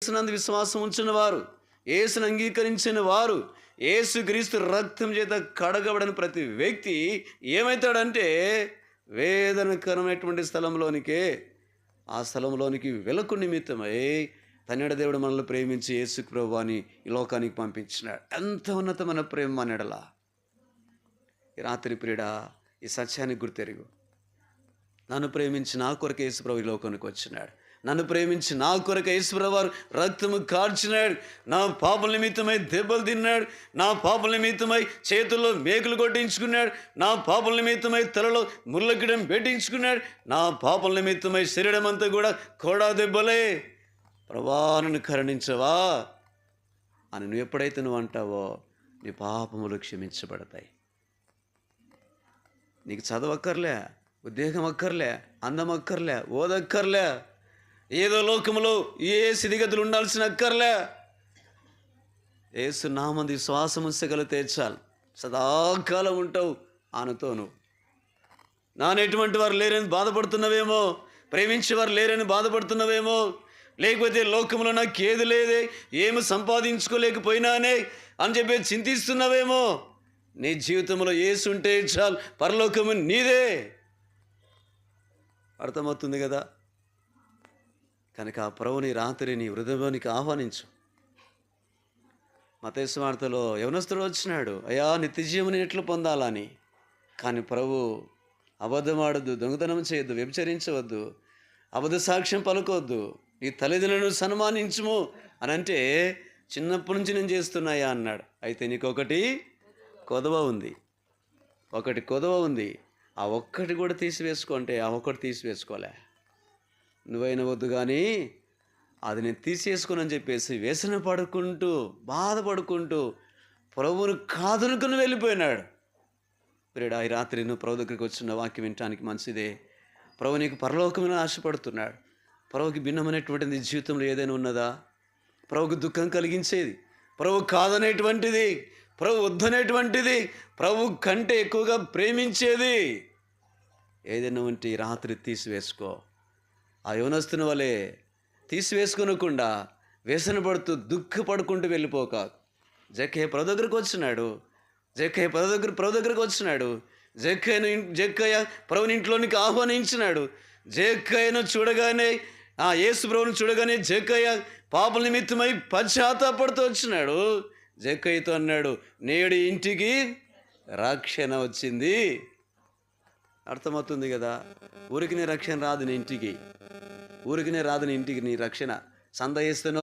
యేసునందు విశ్వాసం ఉంచిన వారు, యేసును అంగీకరించిన వారు, యేసుక్రీస్తు రక్తం చేత కడగబడిన ప్రతి వ్యక్తి ఏమవుతాడంటే వేదనకరమైనటువంటి స్థలంలోనికే, ఆ స్థలంలోనికి వెలకు నిమిత్తమై తన్నెడ దేవుడు మనల్ని ప్రేమించి యేసు ప్రభువాని ఈ లోకానికి పంపించినాడు. ఎంత ఉన్నతమైన ప్రేమ మనెడల. ఈ రాత్రి ప్రియుడా, ఈ సత్యానికి గుర్తెరుగు. నన్ను ప్రేమించి నా కొరకు యేసు ప్రభు ఈ లోకానికి వచ్చినాడు. నన్ను ప్రేమించి నా కొరకు యేసుప్రభు వారు రక్తము కార్చినాడు. నా పాపల నిమిత్తమై దెబ్బలు తిన్నాడు. నా పాపల నిమిత్తమై చేతుల్లో మేకులు కొట్టించుకున్నాడు. నా పాపల నిమిత్తమై తలలో ముళ్ళకిడం పెట్టించుకున్నాడు. నా పాపల నిమిత్తమై శరీరం అంతా కూడా కోడా దెబ్బలే. ప్రభా నన్ను కరుణించవా అని నువ్వు ఎప్పుడైతే నువ్వు అంటావో నీ పాపములు క్షమించబడతాయి. నీకు చదవక్కర్లే, ఉద్యోగం అక్కర్లే, అందం అక్కర్లే, ఓదక్కర్లే, ఏదో లోకంలో ఏ స్థితిగతులు ఉండాల్సిన అక్కర్లే. యేసు నామందు శ్వాసము సెగలు తీర్చాలి. సదాకాలం ఉంటావు ఆనతోను. నానెటువంటి వారు లేరని బాధపడుతున్నవేమో, ప్రేమించేవారు లేరని బాధపడుతున్నవేమో, లేకపోతే లోకంలో నాకు ఏది లేదే, ఏమి సంపాదించుకోలేకపోయినానే అని చెప్పి చింతిస్తున్నావేమో. నీ జీవితంలో యేసు ఉంటే చాలు, పరలోకము నీదే. అర్థమవుతుంది కదా? కనుక ఆ ప్రభుని రాత్రి నీ హృదయంలోనికి ఆహ్వానించు. మత్తయి సువార్తలో యవనస్తుడు వచ్చినాడు, అయ్యా నిత్యజీవని ఎట్లు పొందాలని. కానీ ప్రభు అబద్ధమాడద్దు, దొంగతనం చేయొద్దు, వ్యభిచరించవద్దు, అబద్ధ సాక్ష్యం పలుకోవద్దు, నీ తల్లిదండ్రులను సన్మానించుము అని అంటే చిన్నప్పటి నుంచి నేను చేస్తున్నాయా అన్నాడు. అయితే నీకు ఒకటి కొదవ ఉంది, ఒకటి కొదవ ఉంది. ఆ ఒక్కటి కూడా తీసివేసుకుంటే ఆ ఒక్కటి తీసివేసుకోలే. నువ్వైనా వద్దు కానీ అది నేను తీసేసుకుని చెప్పేసి వ్యసన పడుకుంటూ బాధపడుకుంటూ ప్రభువును కాదనుకుని వెళ్ళిపోయినాడు. ప్రియుడా, ఈ రాత్రి నువ్వు ప్రభు దగ్గరికి వచ్చిన వాక్యం వినటానికి మంచిదే. ప్రభు నీకు పరలోకమైన ఆశపడుతున్నాడు. ప్రభుకి భిన్నమైనటువంటి నీ జీవితంలో ఏదైనా ఉన్నదా? ప్రభుకు దుఃఖం కలిగించేది, ప్రభు కాదనేటువంటిది, ప్రభు వద్దనేటువంటిది, ప్రభు కంటే ఎక్కువగా ప్రేమించేది ఏదైనా ఉంటే ఈ రాత్రి తీసివేసుకో. ఆ యవనస్తుని వలె తీసివేసుకునకుండా వ్యసన పడుతూ దుఃఖపడుకుంటూ వెళ్ళిపోక. జక్కయ్య ప్రభు దగ్గరకు వచ్చినాడు. ప్రభు దగ్గరకు వచ్చినాడు. జక్కయ్య ప్రభుని ఇంట్లోనికి ఆహ్వానించినాడు. జక్కయ్యను చూడగానే, ఆ యేసు ప్రభుని చూడగానే జక్కయ్య పాపల నిమిత్తమై పశ్చాత్తాపడుతూ వచ్చినాడు. జక్కయ్యతో అన్నాడు, నేడు ఇంటికి రక్షణ వచ్చింది. అర్థమవుతుంది కదా? ఊరికి నీ రక్షణ రాదు నీ ఇంటికి, ఊరికి రాదు నీ ఇంటికి నీ రక్షణ. సంద వేస్తేనో